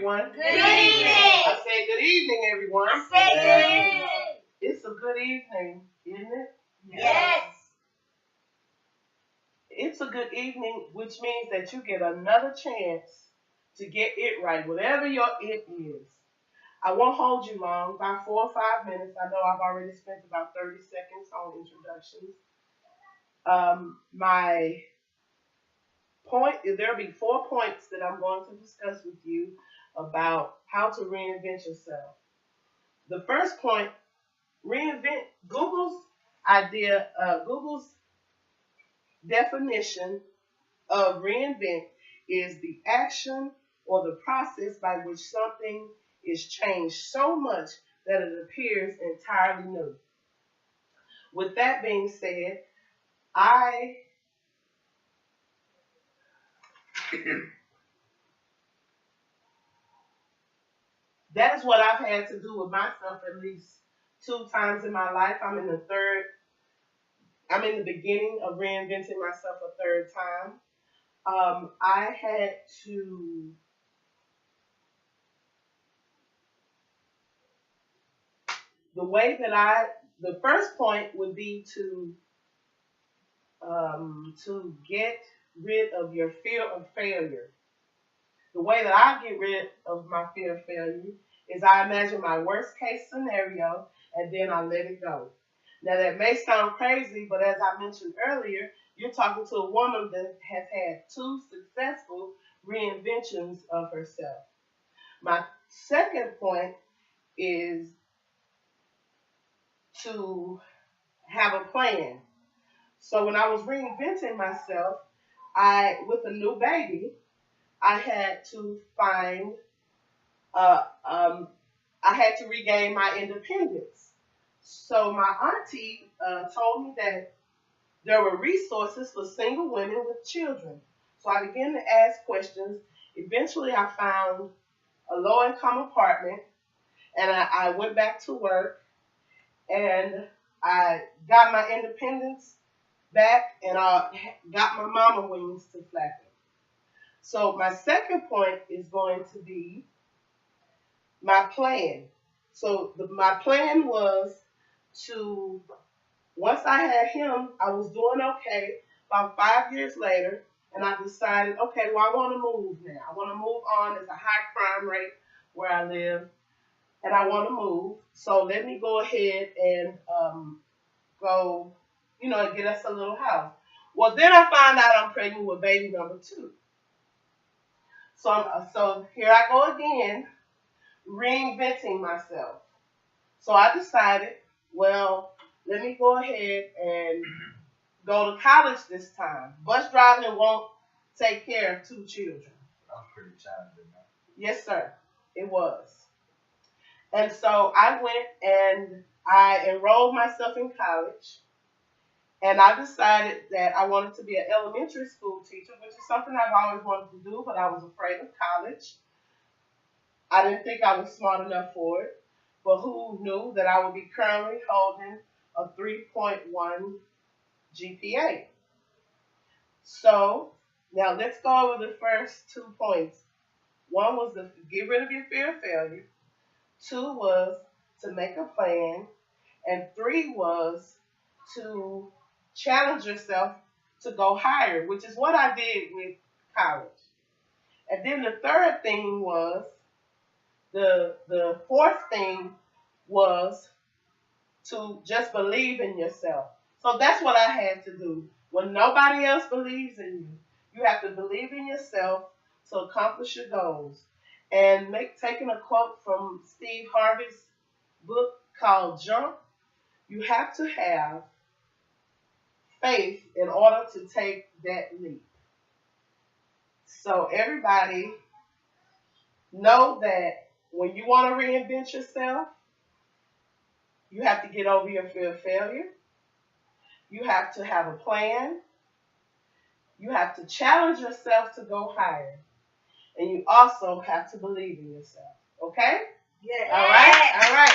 everyone. Good evening. I said good evening, everyone. I said good evening. It's a good evening, isn't it? Yes. It's a good evening, which means that you get another chance to get it right, whatever your it is. I won't hold you long, about 4 or 5 minutes. I know I've already spent about 30 seconds on introductions. My point, there'll be 4 points that I'm going to discuss with you about how to reinvent yourself. The first point, reinvent. Google's definition of reinvent is the action or the process by which something is changed so much that it appears entirely new. With that being said, that is what I've had to do with myself at least 2 times in my life. I'm in the beginning of reinventing myself a 3rd time. I had to the first point would be to get rid of your fear of failure. The way that I get rid of my fear of failure is I imagine my worst case scenario and then I let it go. Now that may sound crazy, but as I mentioned earlier, you're talking to a woman that has had 2 successful reinventions of herself. My second point is to have a plan. So when I was reinventing myself, with a new baby, I had to regain my independence. So my auntie told me that there were resources for single women with children. So I began to ask questions. Eventually I found a low-income apartment, and I went back to work, and I got my independence back, and I got my mama wings to flapping. So my second point is going to be my plan. So my plan was to, once I had him, I was doing okay. About 5 years later, and I decided, okay, well, I want to move now. I want to move on. There's a high crime rate where I live, and I want to move. So let me go ahead and get us a little house. Well, then I found out I'm pregnant with baby number 2. So here I go again, reinventing myself. So I decided, well, let me go ahead and go to college this time. Bus driving won't take care of 2 children. That was pretty challenging, man. Yes, sir. It was. And so I went and I enrolled myself in college. And I decided that I wanted to be an elementary school teacher, which is something I've always wanted to do, but I was afraid of college. I didn't think I was smart enough for it. But who knew that I would be currently holding a 3.1 GPA? So now let's go over the first 2 points. 1 was to get rid of your fear of failure. 2 was to make a plan. And 3 was to challenge yourself to go higher, which is what I did with college. And then the third thing was, the 4th thing was to just believe in yourself. So that's what I had to do. When nobody else believes in you, you have to believe in yourself to accomplish your goals. And taking a quote from Steve Harvey's book called Jump, you have to have faith in order to take that leap. So everybody know that when you want to reinvent yourself, you have to get over your fear of failure. You have to have a plan. You have to challenge yourself to go higher. And you also have to believe in yourself. Okay? Yes. All right? All right.